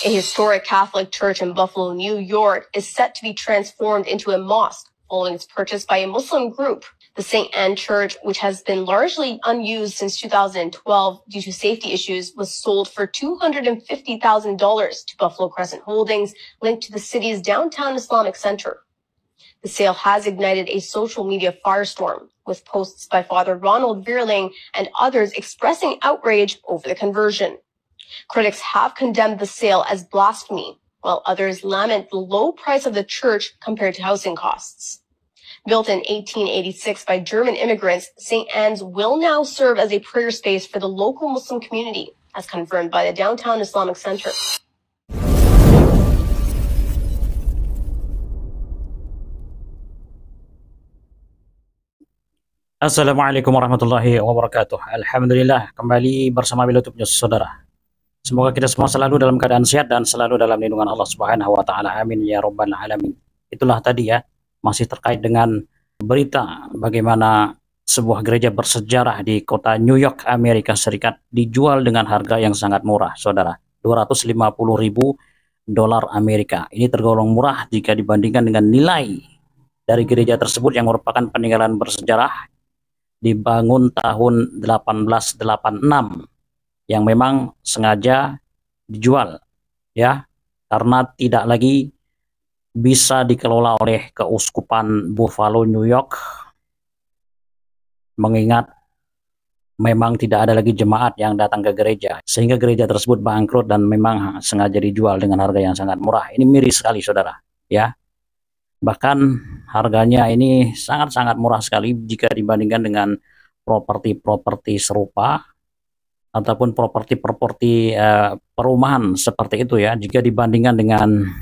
A historic Catholic church in Buffalo, New York, is set to be transformed into a mosque following its purchase by a Muslim group. The St. Anne Church, which has been largely unused since 2012 due to safety issues, was sold for $250,000 to Buffalo Crescent Holdings, linked to the city's downtown Islamic Center. The sale has ignited a social media firestorm, with posts by Father Ronald Vierling and others expressing outrage over the conversion. Critics have condemned the sale as blasphemy, while others lament the low price of the church compared to housing costs. Built in 1886 by German immigrants, St. Anne's will now serve as a prayer space for the local Muslim community, as confirmed by the Downtown Islamic Center. Assalamualaikum warahmatullahi wabarakatuh. Alhamdulillah, kembali bersama YouTube News, saudara. Semoga kita semua selalu dalam keadaan sehat dan selalu dalam lindungan Allah Subhanahu wa taala. Amin ya rabbal alamin. Itulah tadi ya, masih terkait dengan berita bagaimana sebuah gereja bersejarah di kota New York, Amerika Serikat dijual dengan harga yang sangat murah, saudara. $250.000 Amerika. Ini tergolong murah jika dibandingkan dengan nilai dari gereja tersebut yang merupakan peninggalan bersejarah, dibangun tahun 1886, yang memang sengaja dijual ya, karena tidak lagi bisa dikelola oleh Keuskupan Buffalo, New York, mengingat memang tidak ada lagi jemaat yang datang ke gereja, sehingga gereja tersebut bangkrut dan memang sengaja dijual dengan harga yang sangat murah. Ini miris sekali, saudara ya. Bahkan harganya ini sangat-sangat murah sekali jika dibandingkan dengan properti-properti serupa ataupun properti-properti perumahan seperti itu ya, jika dibandingkan dengan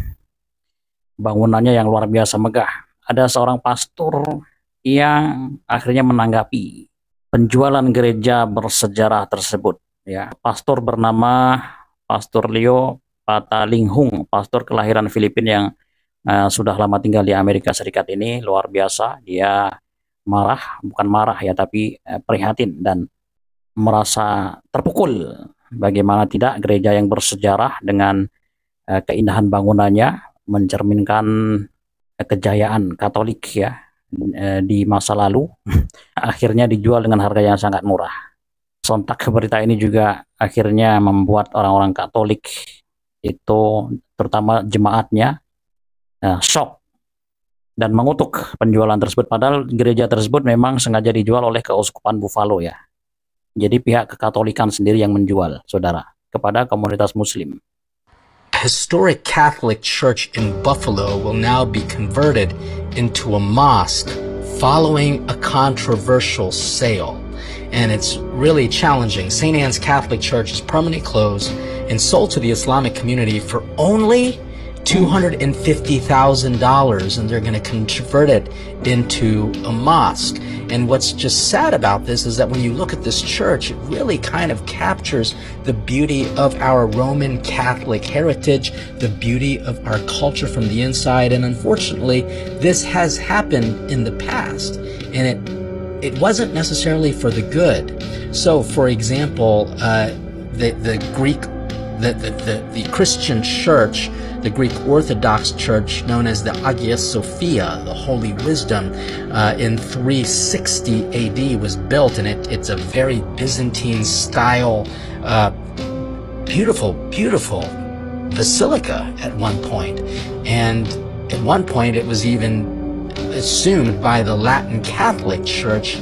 bangunannya yang luar biasa megah. Ada seorang pastor yang akhirnya menanggapi penjualan gereja bersejarah tersebut ya. Pastor bernama Pastor Leo Patalinghung, pastor kelahiran Filipina yang sudah lama tinggal di Amerika Serikat ini. Luar biasa, dia marah, bukan marah ya, tapi prihatin dan merasa terpukul bagaimana tidak gereja yang bersejarah dengan keindahan bangunannya mencerminkan kejayaan Katolik ya di masa lalu akhirnya dijual dengan harga yang sangat murah. Sontak berita ini juga akhirnya membuat orang-orang Katolik itu, terutama jemaatnya, shock dan mengutuk penjualan tersebut, padahal gereja tersebut memang sengaja dijual oleh Keuskupan Buffalo ya. Jadi pihak kekatolikan sendiri yang menjual, saudara, kepada komunitas muslim. Historic Catholic church in Buffalo will now be converted into a mosque following a controversial sale. And it's really challenging. St. Anne's Catholic Church is permanently closed and sold to the Islamic community for only $250,000, and they're going to convert it into a mosque. And what's just sad about this is that when you look at this church, it really kind of captures the beauty of our Roman Catholic heritage, the beauty of our culture from the inside. And unfortunately, this has happened in the past, and it wasn't necessarily for the good. So, for example, the Christian church, the Greek Orthodox Church known as the Hagia Sophia, the Holy Wisdom, in 360 AD was built, and it's a very Byzantine style, beautiful basilica at one point. And at one point it was even assumed by the Latin Catholic Church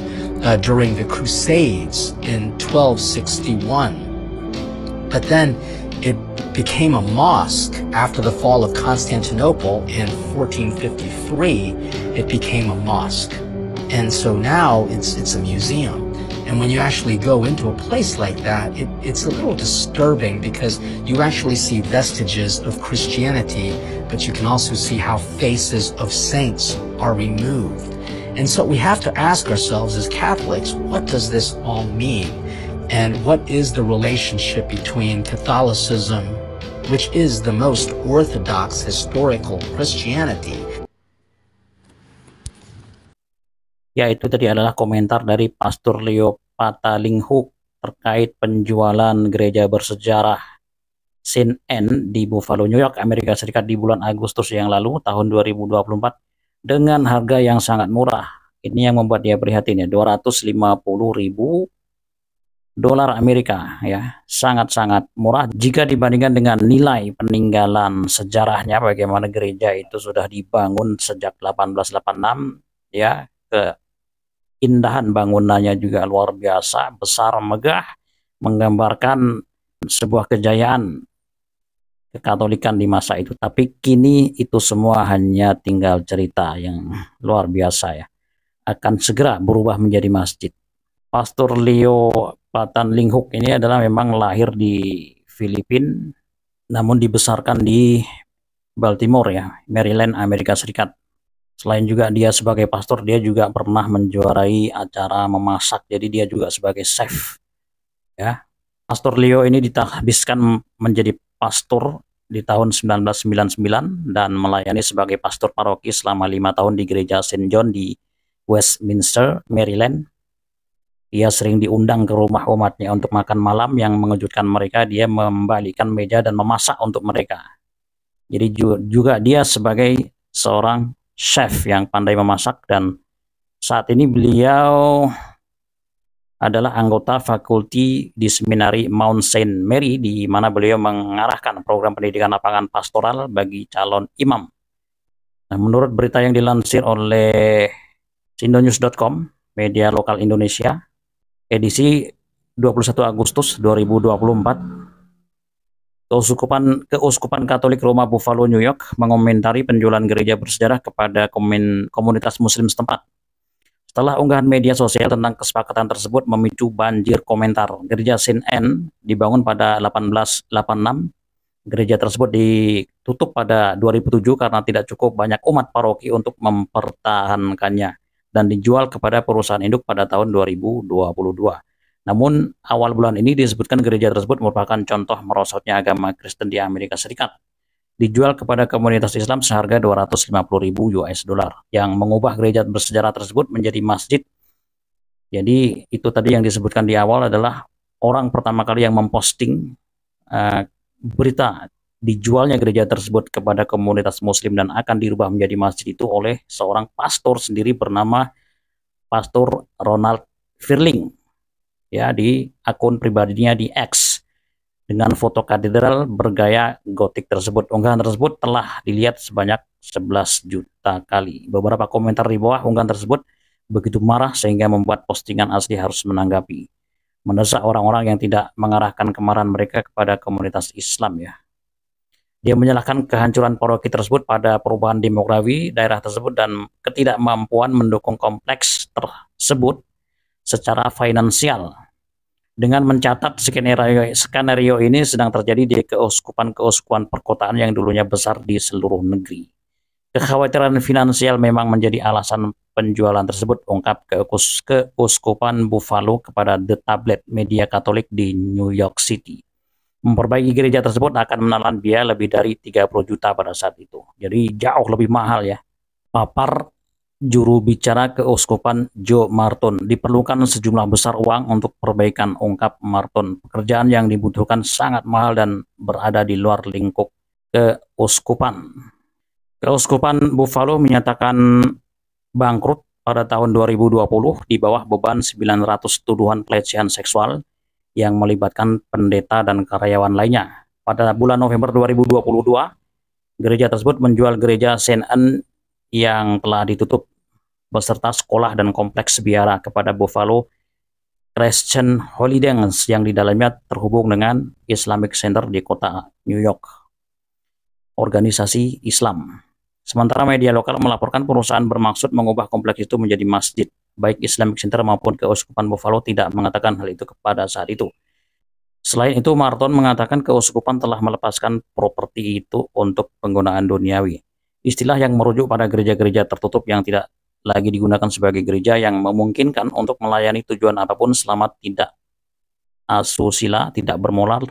during the Crusades in 1261. But then it became a mosque after the fall of Constantinople in 1453. It became a mosque, and so now it's a museum. And when you actually go into a place like that, it's a little disturbing, because you actually see vestiges of Christianity, but you can also see how faces of saints are removed. And so we have to ask ourselves as Catholics, what does this all mean? And what is the relationship between Catholicism, which is the most orthodox historical Christianity? Ya, itu tadi adalah komentar dari Pastor Leo Patalinghung terkait penjualan gereja bersejarah Saint Anne di Buffalo, New York, Amerika Serikat di bulan Agustus yang lalu tahun 2024 dengan harga yang sangat murah. Ini yang membuat dia prihatin ya, 250.000 dolar Amerika ya, sangat-sangat murah jika dibandingkan dengan nilai peninggalan sejarahnya, bagaimana gereja itu sudah dibangun sejak 1886 ya, keindahan bangunannya juga luar biasa, besar, megah, menggambarkan sebuah kejayaan kekatolikan di masa itu. Tapi kini itu semua hanya tinggal cerita yang luar biasa ya, akan segera berubah menjadi masjid. Pastor Leo Patan Linghuk ini adalah memang lahir di Filipina, namun dibesarkan di Baltimore ya, Maryland, Amerika Serikat. Selain juga dia sebagai pastor, dia juga pernah menjuarai acara memasak, jadi dia juga sebagai chef ya. Pastor Leo ini ditahbiskan menjadi pastor di tahun 1999 dan melayani sebagai pastor paroki selama 5 tahun di gereja St. John di Westminster, Maryland. Dia sering diundang ke rumah umatnya untuk makan malam. Yang mengejutkan mereka, dia membalikan meja dan memasak untuk mereka. Jadi juga dia sebagai seorang chef yang pandai memasak, dan saat ini beliau adalah anggota fakulti di seminari Mount Saint Mary, di mana beliau mengarahkan program pendidikan lapangan pastoral bagi calon imam. Nah, menurut berita yang dilansir oleh sindonews.com, media lokal Indonesia, edisi 21 Agustus 2024, Keuskupan Katolik Roma Buffalo, New York mengomentari penjualan gereja bersejarah kepada komunitas muslim setempat. Setelah unggahan media sosial tentang kesepakatan tersebut memicu banjir komentar. Gereja Saint Anne dibangun pada 1886. Gereja tersebut ditutup pada 2007 karena tidak cukup banyak umat paroki untuk mempertahankannya dan dijual kepada perusahaan induk pada tahun 2022. Namun awal bulan ini disebutkan gereja tersebut merupakan contoh merosotnya agama Kristen di Amerika Serikat. Dijual kepada komunitas Islam seharga 250.000 US dollar, yang mengubah gereja bersejarah tersebut menjadi masjid. Jadi itu tadi yang disebutkan di awal adalah orang pertama kali yang memposting berita dijualnya gereja tersebut kepada komunitas muslim dan akan dirubah menjadi masjid itu oleh seorang pastor sendiri bernama Pastor Ronald Firling ya, di akun pribadinya di X, dengan foto katedral bergaya gotik tersebut. Unggahan tersebut telah dilihat sebanyak 11 juta kali. Beberapa komentar di bawah unggahan tersebut begitu marah sehingga membuat postingan asli harus menanggapi, mendesak orang-orang yang tidak mengarahkan kemarahan mereka kepada komunitas Islam ya. Dia menyalahkan kehancuran paroki tersebut pada perubahan demografi daerah tersebut dan ketidakmampuan mendukung kompleks tersebut secara finansial. Dengan mencatat skenario ini sedang terjadi di keuskupan perkotaan yang dulunya besar di seluruh negeri. Kekhawatiran finansial memang menjadi alasan penjualan tersebut, ungkap Keuskupan Buffalo kepada The Tablet, media Katolik di New York City. Memperbaiki gereja tersebut akan menelan biaya lebih dari 30 juta pada saat itu. Jadi jauh lebih mahal ya. Papar juru bicara Keuskupan Joe Marton, diperlukan sejumlah besar uang untuk perbaikan, ungkap Marton. Pekerjaan yang dibutuhkan sangat mahal dan berada di luar lingkup keuskupan. Keuskupan Buffalo menyatakan bangkrut pada tahun 2020 di bawah beban 900 tuduhan pelecehan seksual yang melibatkan pendeta dan karyawan lainnya. Pada bulan November 2022, gereja tersebut menjual gereja Saint Anne yang telah ditutup beserta sekolah dan kompleks biara kepada Buffalo Christian Holiness yang di dalamnya terhubung dengan Islamic Center di kota New York, organisasi Islam. Sementara media lokal melaporkan perusahaan bermaksud mengubah kompleks itu menjadi masjid. Baik Islamic Center maupun Keuskupan Buffalo tidak mengatakan hal itu pada saat itu. Selain itu, Marton mengatakan keuskupan telah melepaskan properti itu untuk penggunaan duniawi. Istilah yang merujuk pada gereja-gereja tertutup yang tidak lagi digunakan sebagai gereja yang memungkinkan untuk melayani tujuan apapun selama tidak asusila, tidak bermoral,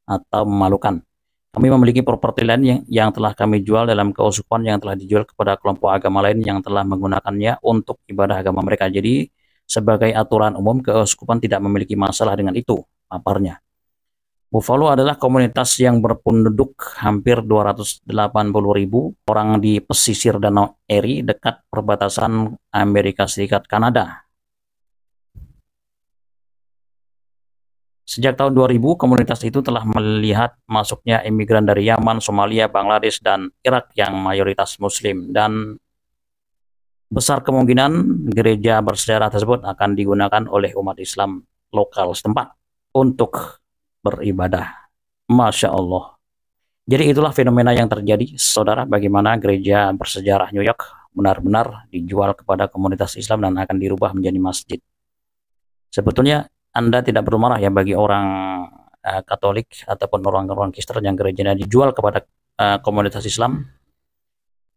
atau memalukan. Kami memiliki properti lain yang telah kami jual dalam keuskupan yang telah dijual kepada kelompok agama lain yang telah menggunakannya untuk ibadah agama mereka. Jadi sebagai aturan umum, keuskupan tidak memiliki masalah dengan itu, paparnya. Buffalo adalah komunitas yang berpenduduk hampir 280.000 orang di pesisir Danau Erie dekat perbatasan Amerika Serikat Kanada. Sejak tahun 2000, komunitas itu telah melihat masuknya imigran dari Yaman, Somalia, Bangladesh, dan Irak yang mayoritas Muslim, dan besar kemungkinan gereja bersejarah tersebut akan digunakan oleh umat Islam lokal setempat untuk beribadah. Masya Allah. Jadi itulah fenomena yang terjadi, saudara, bagaimana gereja bersejarah New York benar-benar dijual kepada komunitas Islam dan akan dirubah menjadi masjid. Sebetulnya Anda tidak perlu marah ya bagi orang Katolik ataupun orang-orang Kristen yang gerejanya dijual kepada komunitas Islam,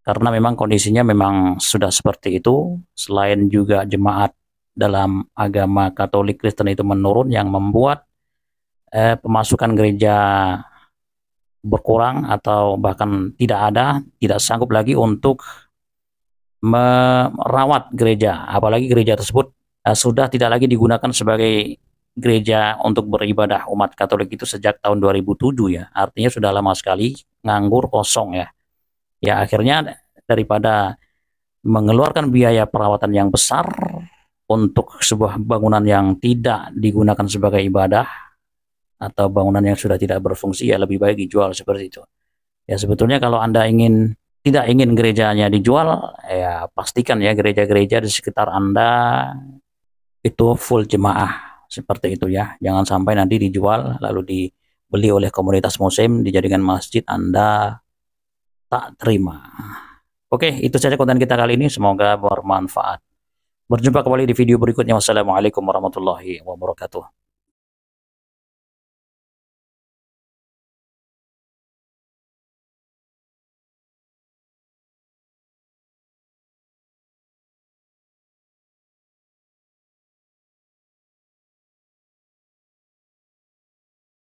karena memang kondisinya memang sudah seperti itu. Selain juga jemaat dalam agama Katolik Kristen itu menurun, yang membuat pemasukan gereja berkurang atau bahkan tidak ada, tidak sanggup lagi untuk merawat gereja, apalagi gereja tersebut sudah tidak lagi digunakan sebagai gereja untuk beribadah umat Katolik itu sejak tahun 2007 ya, artinya sudah lama sekali nganggur, kosong ya. Ya akhirnya daripada mengeluarkan biaya perawatan yang besar untuk sebuah bangunan yang tidak digunakan sebagai ibadah atau bangunan yang sudah tidak berfungsi, ya lebih baik dijual seperti itu. Ya sebetulnya kalau Anda tidak ingin gerejanya dijual, ya pastikan ya gereja-gereja di sekitar Anda itu full jemaah seperti itu ya. Jangan sampai nanti dijual lalu dibeli oleh komunitas Muslim dijadikan masjid, Anda tak terima. Oke, itu saja konten kita kali ini, semoga bermanfaat. Berjumpa kembali di video berikutnya. Wassalamualaikum warahmatullahi wabarakatuh.